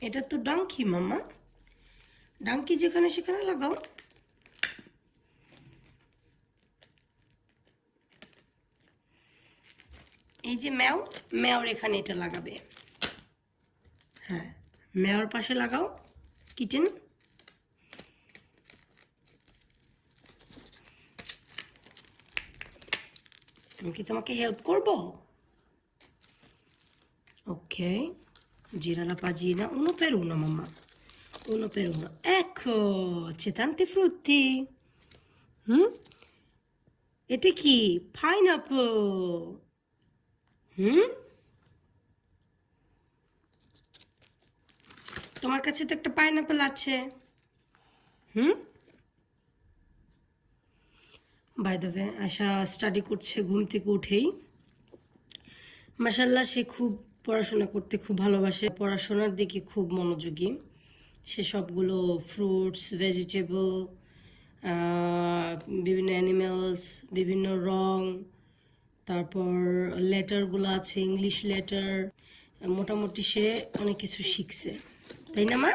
এটা তো ডাঙ্কি মামা, ডাঙ্কি যেখানে সেখানে লাগাও। এই যে ম্যাও, ম্যাওর এখানে এটা লাগাবে। হ্যাঁ, ম্যাওর পাশে লাগাও কিটেন। আমি কি তোমাকে হেল্প করব? Ok, gira la pagina uno per uno, mamma. Uno per uno. Ecco, c'è tanti frutti. হুম, এটা কি? পাইনাপল। হুম, তোমার কাছে তো একটা পাইনাপল আছে। Hmm, by the way Asha study করছে ঘুম থেকে উঠেই। মাশাল্লাহ, সে খুব পড়াশোনা করতে খুব ভালোবাসে, পড়াশোনার দিকে খুব মনোযোগী। সে সবগুলো ফ্রুটস, ভেজিটেবল, বিভিন্ন অ্যানিমেলস, বিভিন্ন রং, তারপর লেটারগুলো আছে ইংলিশ লেটার, মোটামুটি সে অনেক কিছু শিখছে, তাই না মা?